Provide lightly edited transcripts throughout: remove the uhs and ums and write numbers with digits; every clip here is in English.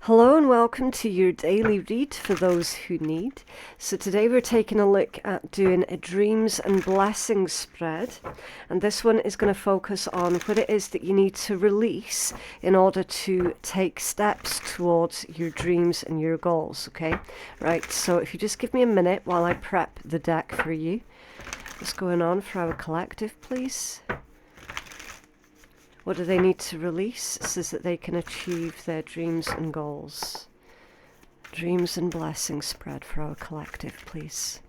Hello and welcome to your daily read for those who need. So today we're taking a look at doing a dreams and blessings spread, and this one is going to focus on what it is that you need to release in order to take steps towards your dreams and your goals. Okay, right, so if you just give me a minute while I prep the deck for you. What's going on for our collective, please? What do they need to release so that they can achieve their dreams and goals? Dreams and blessings spread for our collective, please.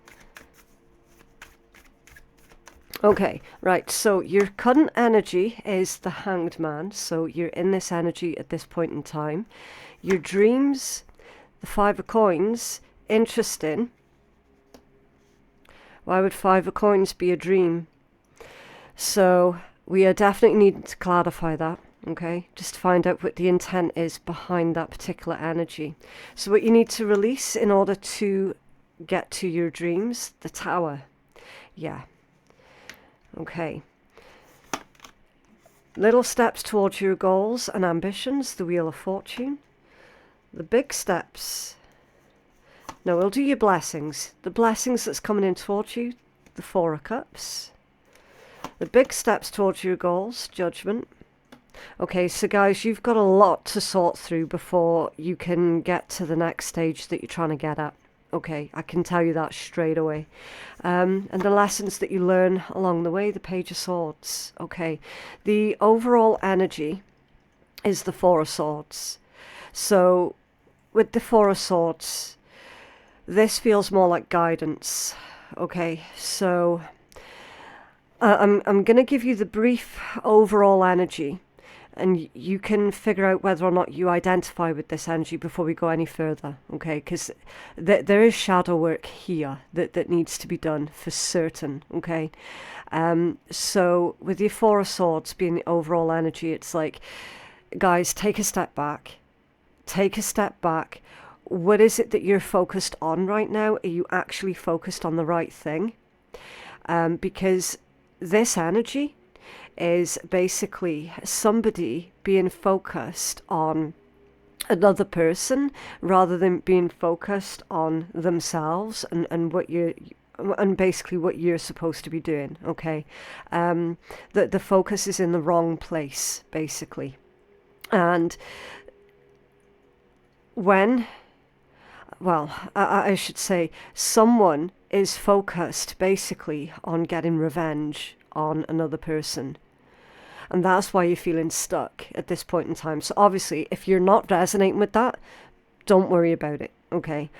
Okay, right, so your current energy is the Hanged Man, so you're in this energy at this point in time. Your dreams, the Five of Coins, interesting. Why would Five of Coins be a dream? So we are definitely needing to clarify that, okay? Just to find out what the intent is behind that particular energy. So what you need to release in order to get to your dreams, the Tower. Yeah. Okay. Little steps towards your goals and ambitions, the Wheel of Fortune. The big steps. No, we'll do your blessings. The blessings that's coming in towards you, the Four of Cups. The big steps towards your goals, Judgment. Okay, so guys, you've got a lot to sort through before you can get to the next stage that you're trying to get at. Okay, I can tell you that straight away. And the lessons that you learn along the way, the Page of Swords. Okay, the overall energy is the Four of Swords. So with the Four of Swords, this feels more like guidance. Okay, so I'm going to give you the brief overall energy, and you can figure out whether or not you identify with this energy before we go any further, okay? Because there is shadow work here that needs to be done for certain, okay? So with your Four of Swords being the overall energy, it's like, guys, take a step back. Take a step back. What is it that you're focused on right now? Are you actually focused on the right thing? Because this energy is basically somebody being focused on another person rather than being focused on themselves and what you're and basically what you're supposed to be doing. Okay, the focus is in the wrong place basically, and when, well, I should say, someone is focused basically on getting revenge on another person. And that's why you're feeling stuck at this point in time. So obviously, if you're not resonating with that, don't worry about it, okay?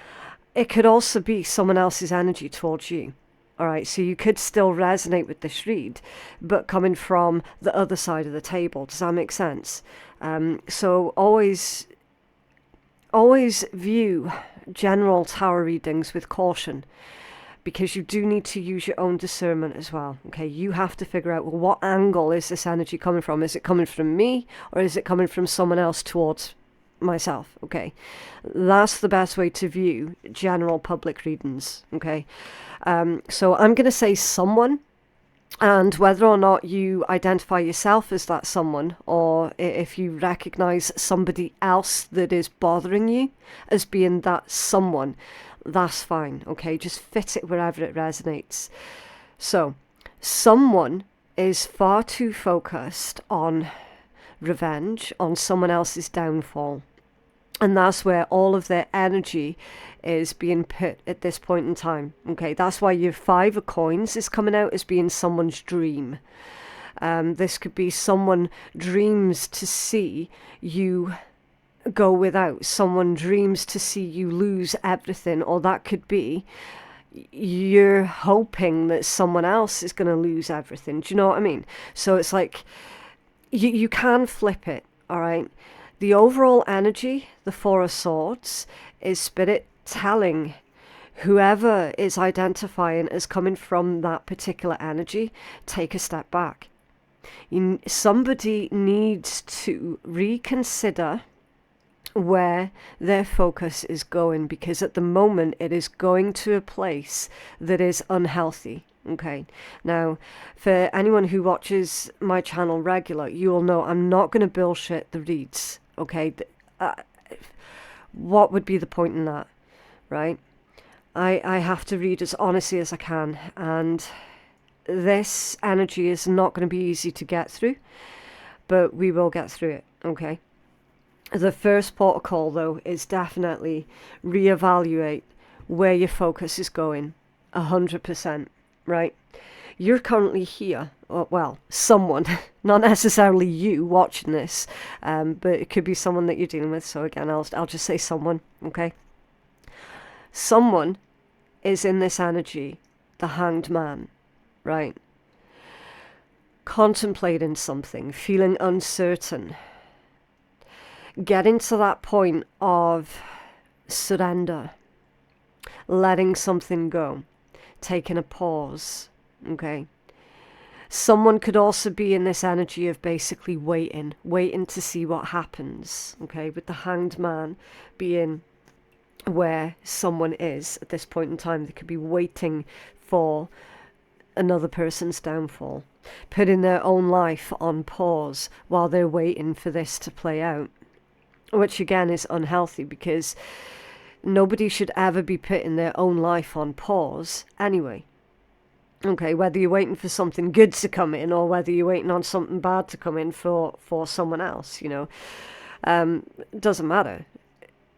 It could also be someone else's energy towards you. All right, so you could still resonate with this read, but coming from the other side of the table. Does that make sense? So always view general tarot readings with caution, because you do need to use your own discernment as well. Okay, you have to figure out, well, what angle is this energy coming from? Is it coming from me, or is it coming from someone else towards myself? Okay, that's the best way to view general public readings. Okay, so I'm going to say someone, and whether or not you identify yourself as that someone, or if you recognize somebody else that is bothering you as being that someone, that's fine. Okay, just fit it wherever it resonates. So someone is far too focused on revenge, on someone else's downfall, and that's where all of their energy is being put at this point in time. Okay, that's why your Five of Coins is coming out as being someone's dream. This could be someone dreams to see you go without. Someone dreams to see you lose everything, or that could be you're hoping that someone else is going to lose everything. Do you know what I mean? So it's like you can flip it, all right? The overall energy, the Four of Swords, is Spirit telling whoever is identifying as coming from that particular energy, take a step back. Somebody needs to reconsider where their focus is going, because at the moment it is going to a place that is unhealthy. Okay, now for anyone who watches my channel regular, you will know I'm not going to bullshit the reads. Okay, what would be the point in that, right? I have to read as honestly as I can, and this energy is not going to be easy to get through, but we will get through it, okay? The first protocol, though, is definitely reevaluate where your focus is going 100%, right? You're currently here, or, well, someone, not necessarily you watching this, but it could be someone that you're dealing with. So again, I'll just say someone, okay? Someone is in this energy, the Hanged Man, right? Contemplating something, feeling uncertain, getting to that point of surrender, letting something go, taking a pause, okay? Someone could also be in this energy of basically waiting to see what happens, okay? With the Hanged Man being where someone is at this point in time. They could be waiting for another person's downfall, putting their own life on pause while they're waiting for this to play out, which again is unhealthy, because nobody should ever be putting their own life on pause anyway. Okay, whether you're waiting for something good to come in or whether you're waiting on something bad to come in for someone else, doesn't matter.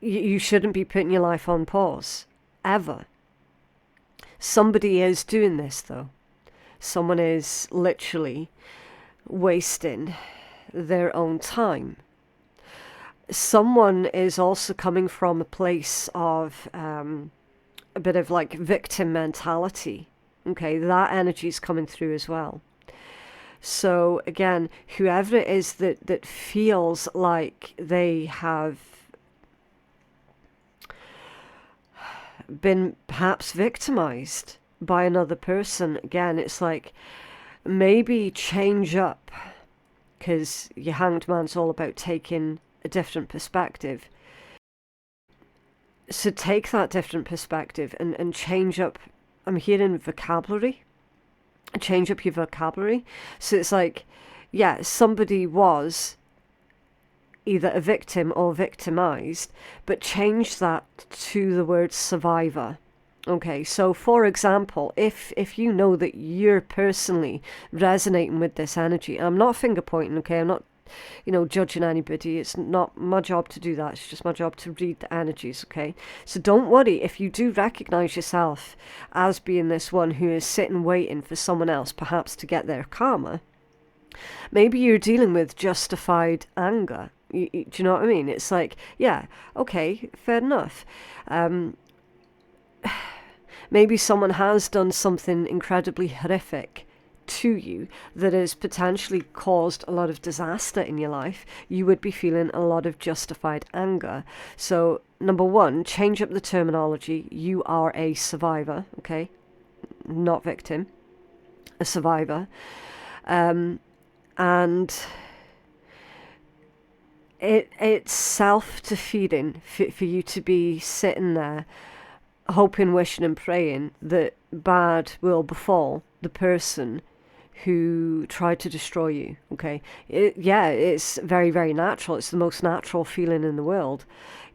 You shouldn't be putting your life on pause, ever. Somebody is doing this, though. Someone is literally wasting their own time. Someone is also coming from a place of a bit of like victim mentality. Okay, that energy is coming through as well. So again, whoever it is that feels like they have been perhaps victimized by another person, again, it's like maybe change up, because your Hanged Man's all about taking a different perspective. So take that different perspective and change up. I'm hearing vocabulary. Change up your vocabulary. So it's like, yeah, somebody was either a victim or victimized, but change that to the word survivor. Okay, so for example, if you know that you're personally resonating with this energy, I'm not finger pointing, okay, I'm not judging anybody. It's not my job to do that. It's just my job to read the energies, okay? So don't worry if you do recognize yourself as being this one who is sitting waiting for someone else perhaps to get their karma. Maybe you're dealing with justified anger. Do you know what I mean? It's like, yeah, okay, fair enough. Maybe someone has done something incredibly horrific to you that has potentially caused a lot of disaster in your life. You would be feeling a lot of justified anger. So number one, change up the terminology. You are a survivor, okay? Not victim, a survivor. And it's self-defeating for you to be sitting there hoping, wishing and praying that bad will befall the person who tried to destroy you, okay? It's very, very natural. It's the most natural feeling in the world,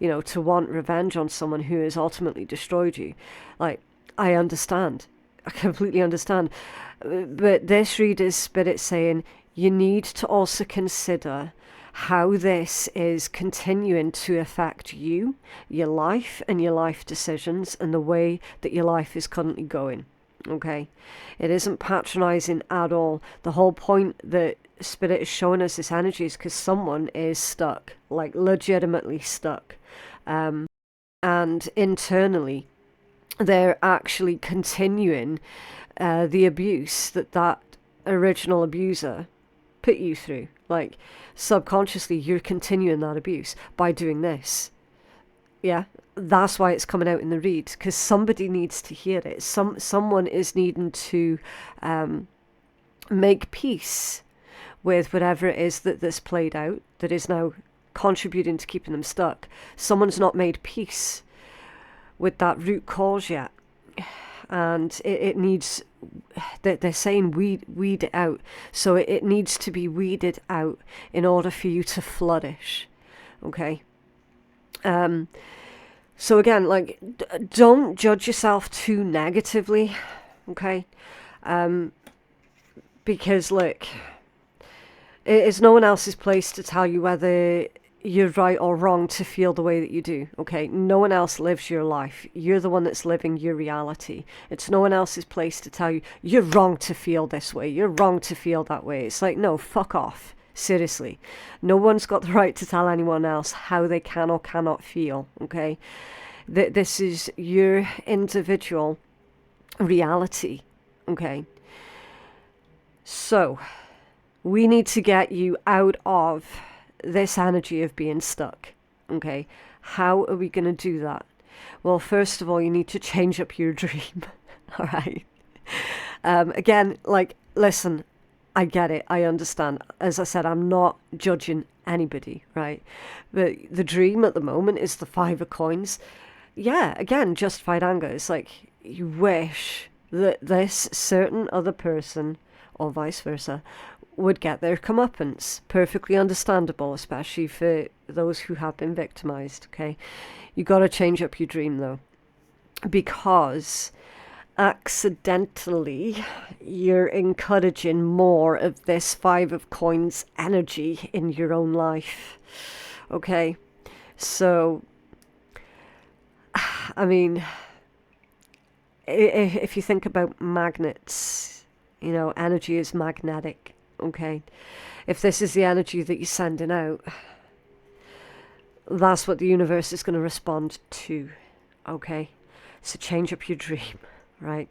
to want revenge on someone who has ultimately destroyed you. Like, I understand. I completely understand. But this read is spirit saying you need to also consider how this is continuing to affect you, your life and your life decisions and the way that your life is currently going. Okay, it isn't patronizing at all. The whole point that spirit is showing us this energy is because someone is stuck, like legitimately stuck, and internally they're actually continuing the abuse that original abuser put you through. Like, subconsciously you're continuing that abuse by doing this. Yeah, that's why it's coming out in the read, because somebody needs to hear it. Someone is needing to make peace with whatever it is that's played out, that is now contributing to keeping them stuck. Someone's not made peace with that root cause yet, and it needs, they're saying weed it out. So it needs to be weeded out in order for you to flourish. Okay. So again, like, don't judge yourself too negatively, okay? Because look, it's no one else's place to tell you whether you're right or wrong to feel the way that you do, okay? No one else lives your life. You're the one that's living your reality. It's no one else's place to tell you, you're wrong to feel this way, you're wrong to feel that way. It's like, no, fuck off. Seriously. No one's got the right to tell anyone else how they can or cannot feel, okay? This is your individual reality, okay? So, we need to get you out of this energy of being stuck, okay? How are we going to do that? Well, first of all, you need to change up your dream, all right? Again, like, listen, I get it, I understand. As I said, I'm not judging anybody, right? But the dream at the moment is the 5 of coins. Yeah, again, justified anger. It's like you wish that this certain other person, or vice versa, would get their comeuppance. Perfectly understandable, especially for those who have been victimized, okay? You got to change up your dream, though, because accidentally you're encouraging more of this 5 of coins energy in your own life, okay? So, I mean, if you think about magnets, you know, energy is magnetic, okay? If this is the energy that you're sending out, that's what the universe is going to respond to, okay? So change up your dream, right?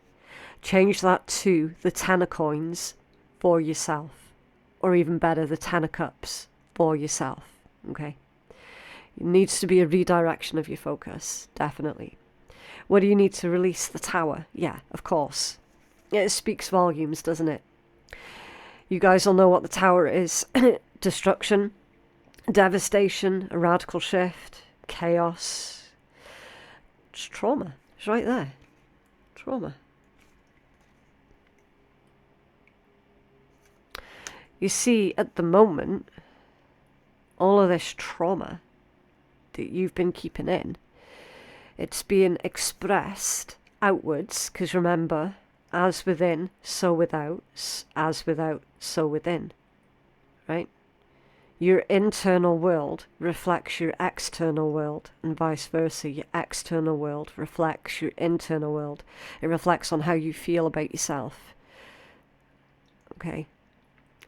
Change that to the 10 of coins for yourself, or even better, the 10 of cups for yourself, okay? It needs to be a redirection of your focus, definitely. What do you need to release? The Tower. Yeah, of course. It speaks volumes, doesn't it? You guys all know what the Tower is. Destruction, devastation, a radical shift, chaos. It's trauma. It's right there. Trauma. You see, at the moment, all of this trauma that you've been keeping in, it's being expressed outwards, because remember, as within, so without, as without, so within, right? Your internal world reflects your external world, and vice versa. Your external world reflects your internal world. It reflects on how you feel about yourself. Okay,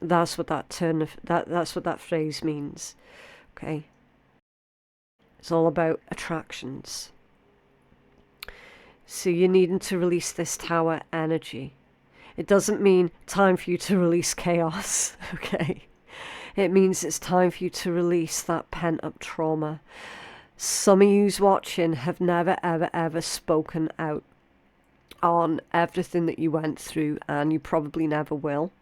that's what that's what that phrase means. Okay, it's all about attractions. So you're needing to release this Tower energy. It doesn't mean time for you to release chaos. Okay. It means it's time for you to release that pent-up trauma. Some of yous watching have never, ever, ever spoken out on everything that you went through, and you probably never will,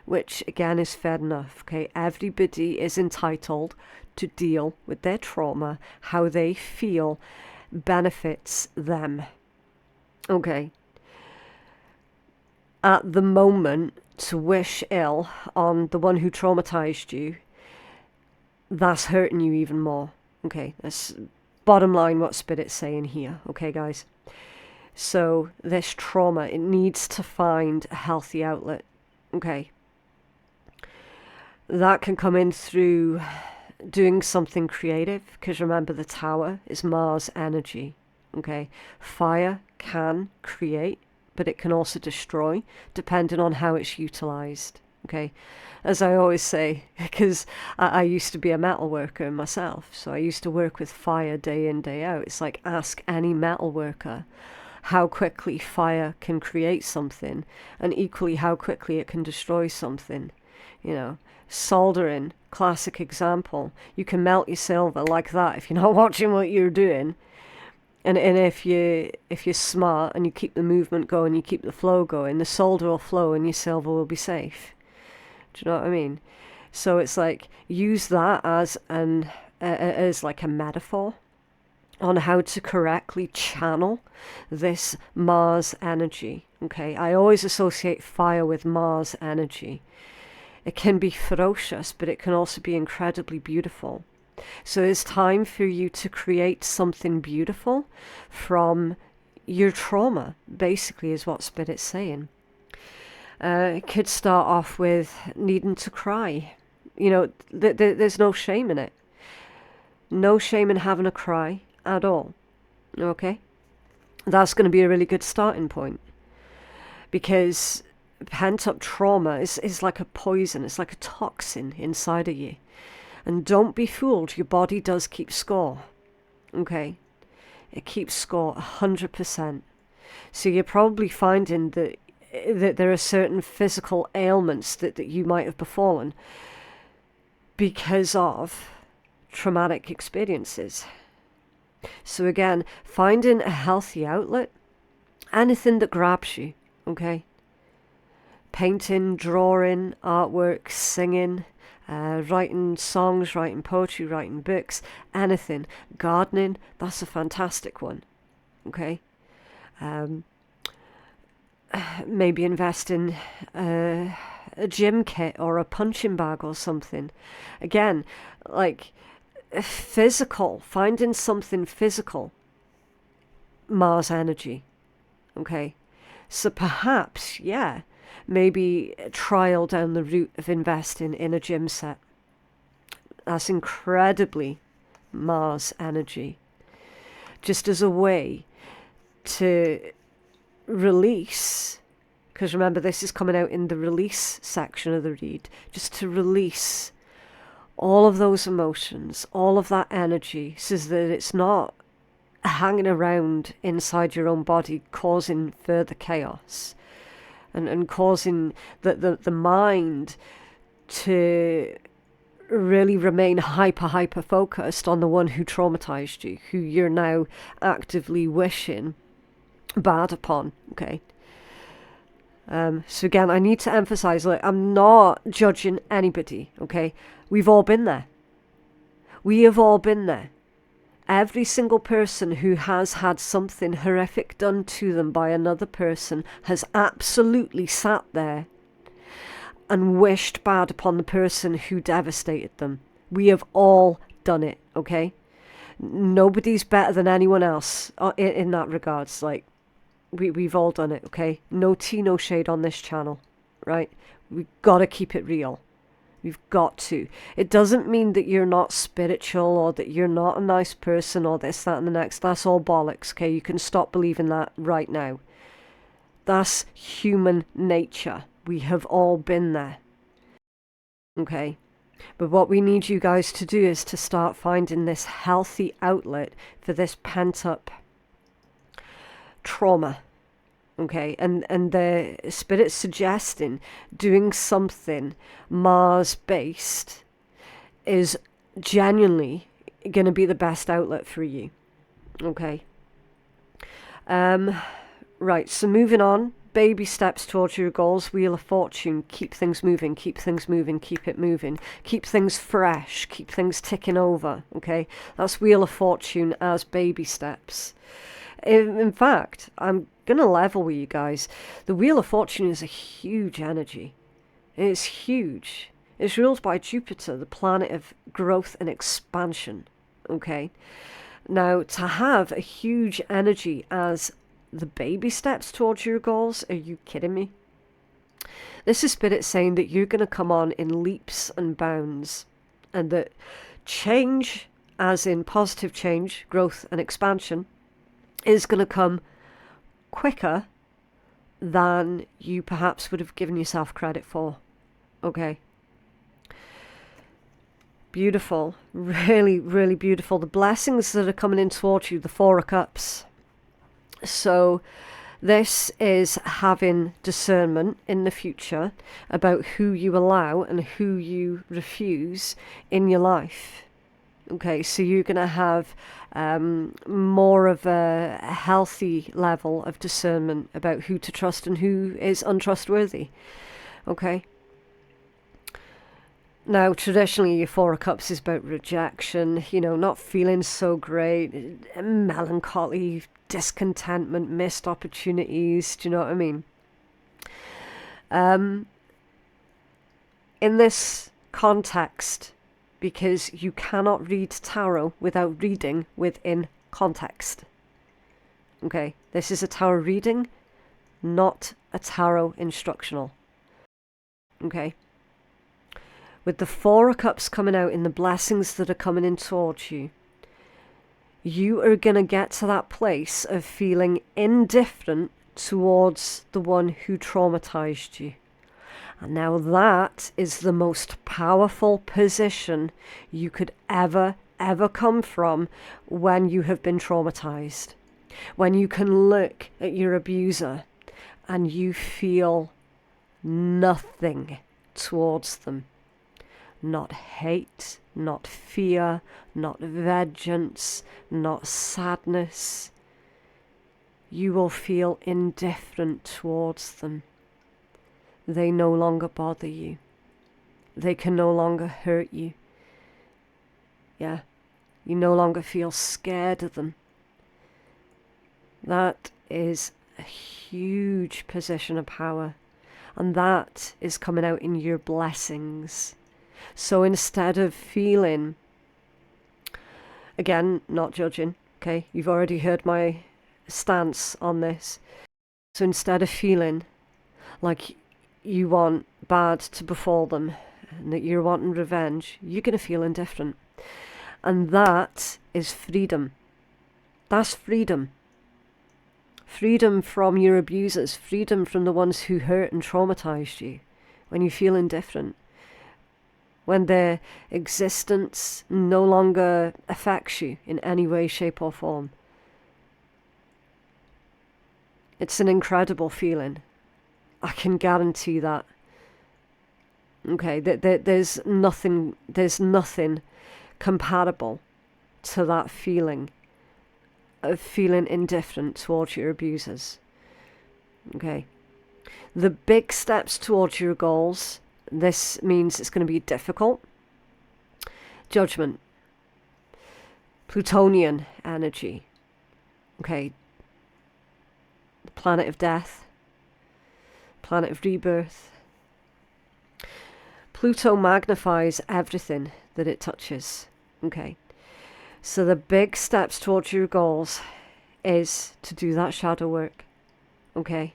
which, again, is fair enough, okay? Everybody is entitled to deal with their trauma. How they feel benefits them, okay? At the moment, to wish ill on the one who traumatized you, that's hurting you even more. Okay, that's bottom line what Spirit's saying here. Okay, guys. So this trauma, it needs to find a healthy outlet. Okay. That can come in through doing something creative, because remember, the Tower is Mars energy. Okay, fire can create, but it can also destroy, depending on how it's utilized. Okay, as I always say, because I used to be a metal worker myself, so I used to work with fire day in, day out. It's like, ask any metal worker how quickly fire can create something, and equally how quickly it can destroy something. You know, soldering, classic example. You can melt your silver like that if you're not watching what you're doing. And if you're smart and you keep the movement going, you keep the flow going, the solder will flow and your silver will be safe. Do you know what I mean? So it's like, use that as like a metaphor on how to correctly channel this Mars energy. Okay, I always associate fire with Mars energy. It can be ferocious, but it can also be incredibly beautiful. So it's time for you to create something beautiful from your trauma, basically, is what Spirit's saying. It could start off with needing to cry. You know, there's no shame in it. No shame in having a cry at all. Okay? That's going to be a really good starting point. Because pent up trauma is like a poison, it's like a toxin inside of you. And don't be fooled, your body does keep score. Okay? It keeps score 100%. So you're probably finding that there are certain physical ailments that you might have befallen because of traumatic experiences. So again, finding a healthy outlet, anything that grabs you, okay? Painting, drawing, artwork, singing, writing songs, writing poetry, writing books, anything. Gardening, that's a fantastic one, okay? Maybe invest in a gym kit or a punching bag or something. Again, like physical, finding something physical. Mars energy. Okay. So perhaps, yeah, maybe trial down the route of investing in a gym set. That's incredibly Mars energy. Just as a way to release, because remember this is coming out in the release section of the read, just to release all of those emotions, all of that energy, so that it's not hanging around inside your own body causing further chaos and causing the mind to really remain hyper focused on the one who traumatized you, who you're now actively wishing bad upon. Okay. So again, I need to emphasize, look, I'm not judging anybody. Okay, we've all been there. We have all been there. Every single person who has had something horrific done to them by another person has absolutely sat there and wished bad upon the person who devastated them. We have all done it. Okay, nobody's better than anyone else in that regards. Like, we've all done it, okay? No tea, no shade on this channel, right? We've got to keep it real. We've got to. It doesn't mean that you're not spiritual or that you're not a nice person or this, that, and the next. That's all bollocks, okay? You can stop believing that right now. That's human nature. We have all been there, okay? But what we need you guys to do is to start finding this healthy outlet for this pent-up trauma, okay? And the Spirit's suggesting doing something Mars based is genuinely going to be the best outlet for you, okay? Right, so moving on, baby steps towards your goals. Wheel of Fortune, keep things moving, keep things moving, keep it moving, keep things fresh, keep things ticking over, okay? That's Wheel of Fortune as baby steps. In fact, I'm going to level with you guys. The Wheel of Fortune is a huge energy. It's huge. It's ruled by Jupiter, the planet of growth and expansion. Okay? Now, to have a huge energy as the baby steps towards your goals, are you kidding me? This is Spirit saying that you're going to come on in leaps and bounds. And that change, as in positive change, growth and expansion, is going to come quicker than you perhaps would have given yourself credit for. Okay. Beautiful. Really, really beautiful. The blessings that are coming in towards you, the Four of Cups. So this is having discernment in the future about who you allow and who you refuse in your life. Okay, so you're going to have more of a healthy level of discernment about who to trust and who is untrustworthy. Okay. Now, traditionally, your Four of Cups is about rejection, you know, not feeling so great, melancholy, discontentment, missed opportunities. Do you know what I mean? In this context, because you cannot read tarot without reading within context. Okay, this is a tarot reading, not a tarot instructional. Okay. With the Four of Cups coming out in the blessings that are coming in towards you, you are going to get to that place of feeling indifferent towards the one who traumatized you. And now that is the most powerful position you could ever come from when you have been traumatized. When you can look at your abuser and you feel nothing towards them. Not hate, not fear, not vengeance, not sadness. You will feel indifferent towards them. They no longer bother you. They can no longer hurt you. Yeah, you no longer feel scared of them. That is a huge position of power. And that is coming out in your blessings. So instead of feeling, again, not judging, okay, you've already heard my stance on this. So instead of feeling like you want bad to befall them and that you're wanting revenge, you're going to feel indifferent. And that is freedom. That's freedom. Freedom from your abusers, freedom from the ones who hurt and traumatized you. When you feel indifferent, when their existence no longer affects you in any way, shape or form. It's an incredible feeling. I can guarantee that. Okay, there's nothing comparable to that feeling of feeling indifferent towards your abusers. Okay. The big steps towards your goals, this means it's going to be difficult. Judgment. Plutonian energy. Okay. The planet of death. Planet of rebirth. Pluto magnifies everything that it touches. Okay. So the big steps towards your goals is to do that shadow work. Okay.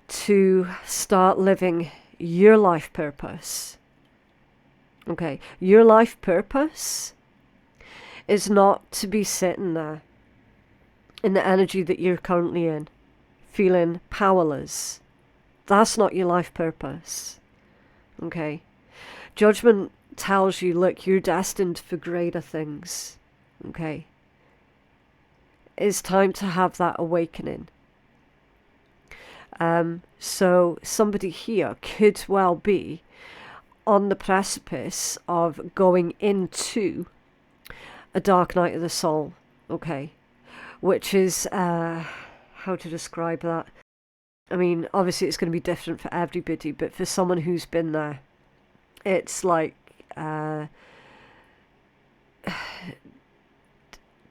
To start living your life purpose. Okay. Your life purpose is not to be sitting there in the energy that you're currently in, feeling powerless. That's not your life purpose. Okay. Judgment tells you, look, you're destined for greater things. Okay. It's time to have that awakening. So somebody here could well be on the precipice of going into a dark night of the soul. Okay. Which is, how to describe that? I mean, obviously it's going to be different for everybody, but for someone who's been there, it's like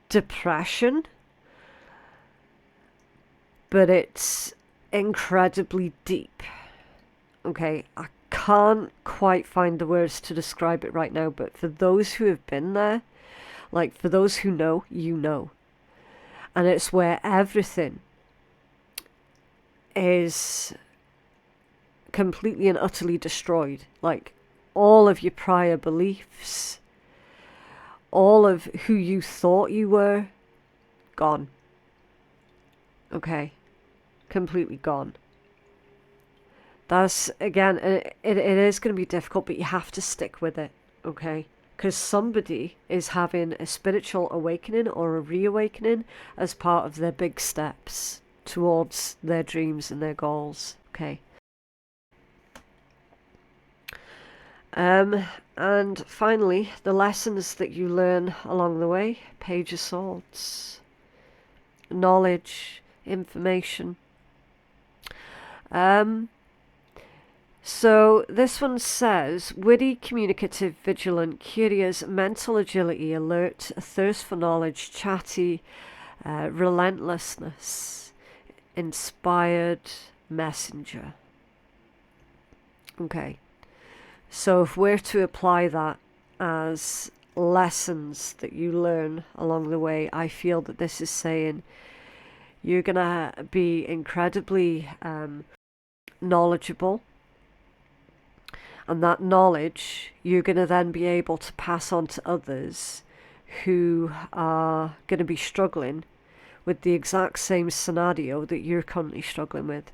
depression, but it's incredibly deep. Okay, I can't quite find the words to describe it right now, but for those who have been there, like for those who know, you know. And it's where everything is completely and utterly destroyed. Like all of your prior beliefs, all of who you thought you were, gone. Okay, completely gone. That's, again, it is going to be difficult, but you have to stick with it, okay? Because somebody is having a spiritual awakening or a reawakening as part of their big steps towards their dreams and their goals, okay? And finally, the lessons that you learn along the way: Page of Swords, knowledge, information. So this one says, witty, communicative, vigilant, curious, mental agility, alert, a thirst for knowledge, chatty, relentlessness, inspired, messenger. Okay. So if we're to apply that as lessons that you learn along the way, I feel that this is saying you're going to be incredibly knowledgeable, and that knowledge you're going to then be able to pass on to others who are going to be struggling with the exact same scenario that you're currently struggling with.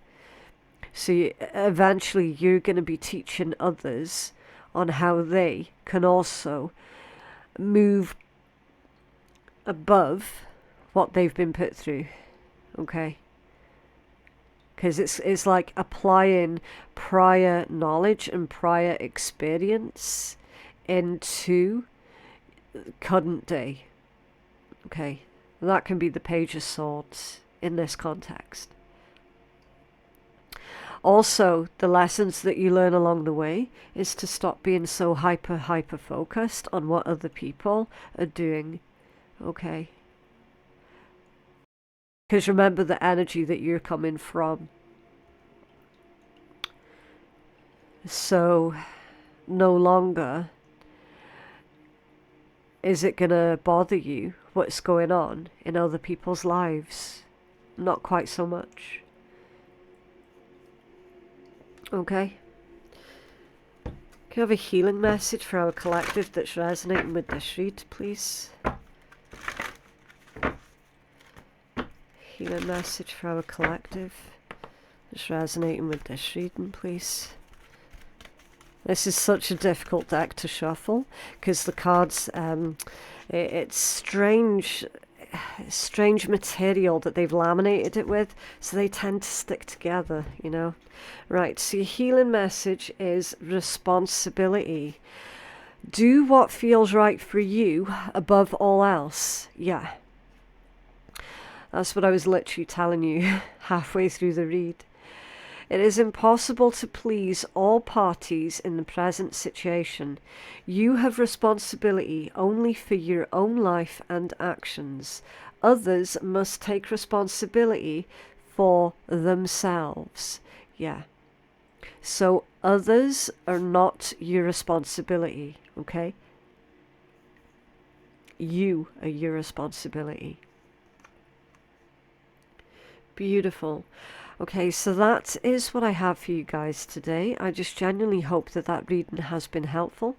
So eventually you're going to be teaching others on how they can also move above what they've been put through. Okay? Because it's like applying prior knowledge and prior experience into current day. Okay? That can be the Page of Swords in this context. Also, the lessons that you learn along the way is to stop being so hyper focused on what other people are doing. Okay? Because remember the energy that you're coming from. So, no longer is it going to bother you what's going on in other people's lives. Not quite so much. Okay? Can I have a healing message for our collective that's resonating with this read, please? Healing message for our collective that's resonating with this reading, please. This is such a difficult deck to shuffle because the cards, it's strange material that they've laminated it with, so they tend to stick together, you know. Right, so your healing message is responsibility. Do what feels right for you above all else. Yeah. That's what I was literally telling you halfway through the read. It is impossible to please all parties in the present situation. You have responsibility only for your own life and actions. Others must take responsibility for themselves. Yeah. So others are not your responsibility, okay? You are your responsibility. Beautiful. Okay, so that is what I have for you guys today. I just genuinely hope that that reading has been helpful.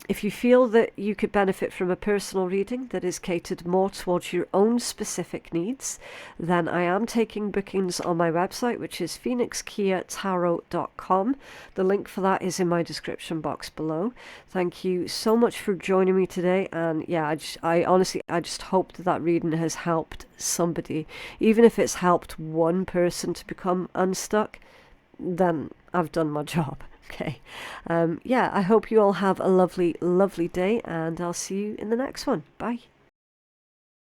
If you feel that you could benefit from a personal reading that is catered more towards your own specific needs, then I am taking bookings on my website, which is phoenixkeiatarot.com. The link for that is in my description box below. Thank you so much for joining me today, and yeah, I honestly just hope that that reading has helped somebody. Even if it's helped one person to become unstuck, then I've done my job. Okay. Yeah, I hope you all have a lovely, lovely day, and I'll see you in the next one. Bye.